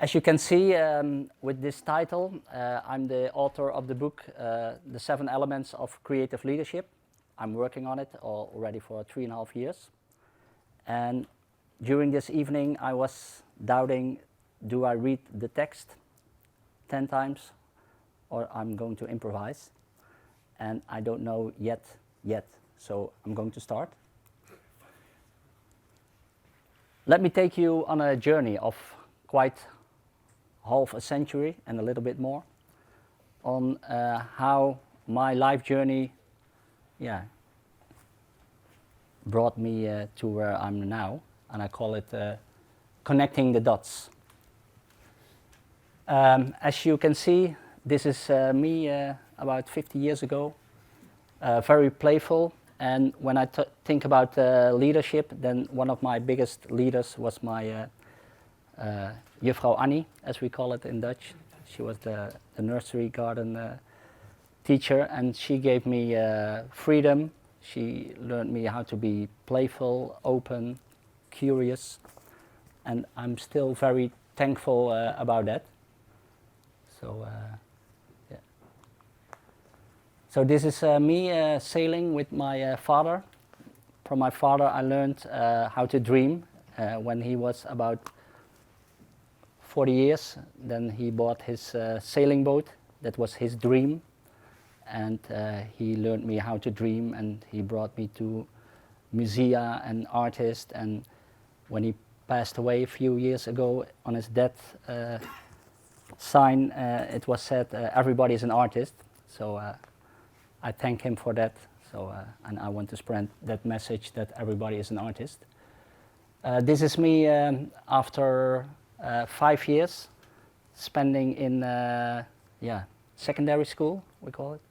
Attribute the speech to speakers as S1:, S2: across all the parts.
S1: As you can see with this title, I'm the author of the book, The 7 Elements of Creative Leadership. I'm working on it already for 3.5 years. And during this evening, I was doubting, do I read the text 10 times or I'm going to improvise? And I don't know yet, so I'm going to start. Let me take you on a journey of quite half a century and a little bit more on how my life journey brought me to where I'm now, and I call it connecting the dots. As you can see, this is me about 50 years ago, very playful, and when I think about leadership, then one of my biggest leaders was my Juffrouw Annie, as we call it in Dutch. She was the nursery garden teacher, and she gave me freedom. She learned me how to be playful, open, curious, and I'm still very thankful about that. So, yeah. So this is me sailing with my father. From my father, I learned how to dream when he was about 40 years. Then he bought his sailing boat. That was his dream. And he learned me how to dream, and he brought me to musea and artists. And when he passed away a few years ago, on his death sign, it was said, everybody is an artist. So I thank him for that. So, and I want to spread that message that everybody is an artist. This is me after 5 years spending in secondary school, we call it.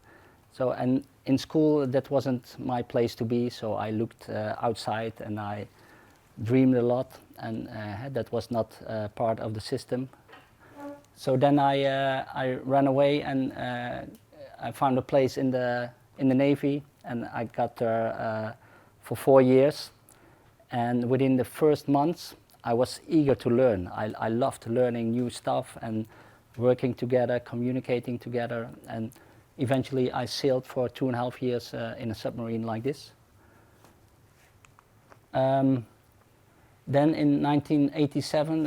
S1: So, and in school that wasn't my place to be, so I looked outside and I dreamed a lot, and that was not part of the system. So then I ran away, and I found a place in the Navy, and I got there for 4 years. And within the first months, I was eager to learn. I loved learning new stuff and working together, communicating together, and eventually I sailed for 2.5 years in a submarine like this. Then in 1987,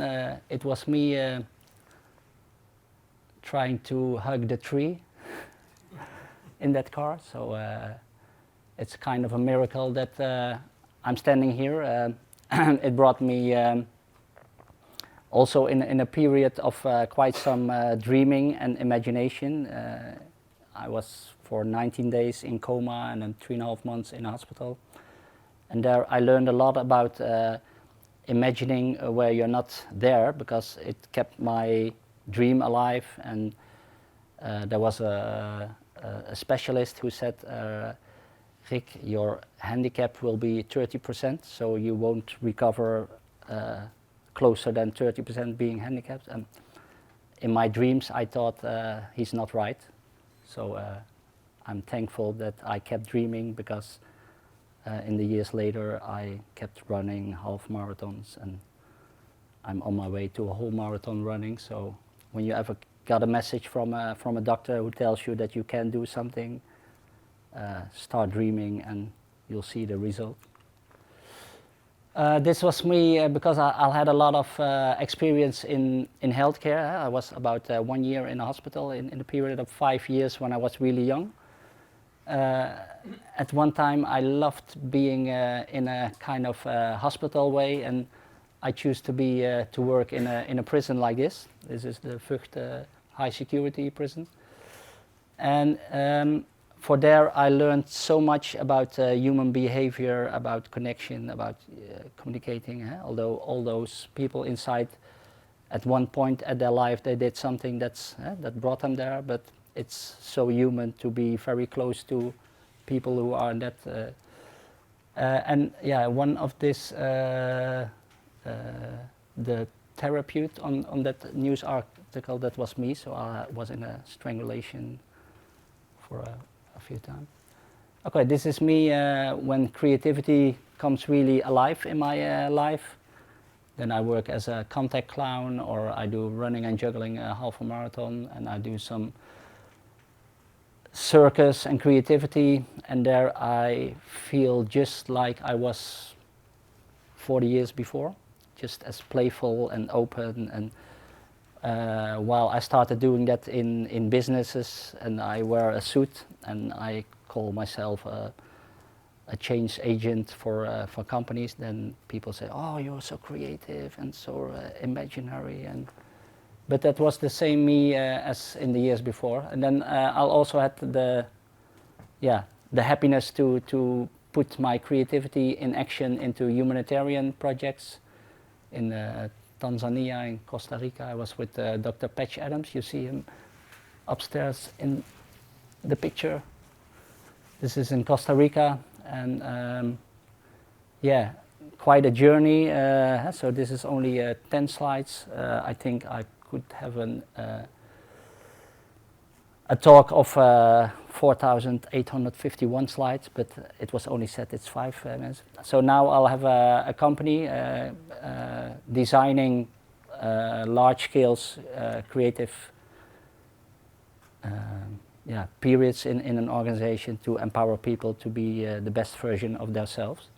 S1: it was me trying to hug the tree in that car. So it's kind of a miracle that I'm standing here. It brought me also in a period of quite some dreaming and imagination. I was for 19 days in coma and then 3.5 months in hospital. And there I learned a lot about imagining where you're not there, because it kept my dream alive. And there was a specialist who said, Rik, your handicap will be 30%, so you won't recover closer than 30% being handicapped. And in my dreams I thought he's not right. So I'm thankful that I kept dreaming, because in the years later I kept running half marathons, and I'm on my way to a whole marathon running. So when you ever got a message from a doctor who tells you that you can do something, start dreaming and you'll see the result. This was me because I had a lot of experience in healthcare. I was about 1 year in a hospital in the period of 5 years when I was really young. At one time I loved being in a kind of hospital way, and I chose to work in a prison like this. This is the Vught high security prison. And for there I learned so much about human behavior, about connection, about communicating. Although all those people inside, at one point at their life, they did something that brought them there, but it's so human to be very close to people who are in that. And yeah, one of this, the therapist on that news article, that was me, so I was in a strangulation for a few times. Okay, this is me when creativity comes really alive in my life. Then I work as a contact clown, or I do running and juggling a half a marathon, and I do some circus and creativity, and there I feel just like I was 40 years before, just as playful and open. And while I started doing that in businesses, and I wear a suit, and I call myself a change agent for companies, then people say, "Oh, you're so creative and so imaginary." But that was the same me as in the years before. And then I'll also had the happiness to put my creativity in action into humanitarian projects in Tanzania, in Costa Rica. I was with Dr. Patch Adams. You see him upstairs in the picture. This is in Costa Rica, and quite a journey. So this is only 10 slides. I think I could have a talk of 4,851 slides, but it was only said it's 5 minutes. So now I'll have a company designing large-scale creative periods in an organization to empower people to be the best version of themselves.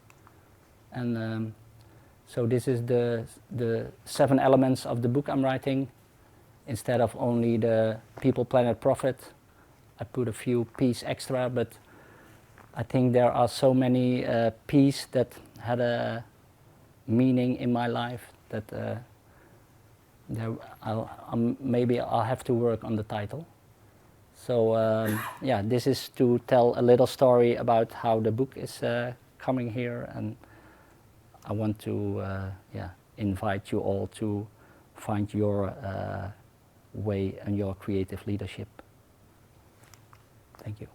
S1: And so this is the 7 elements of the book I'm writing. Instead of only the people, planet, profit, I put a few P's extra, but I think there are so many P's that had a meaning in my life that maybe I'll have to work on the title. So this is to tell a little story about how the book is coming here, and I want to invite you all to find your way and your creative leadership. Thank you.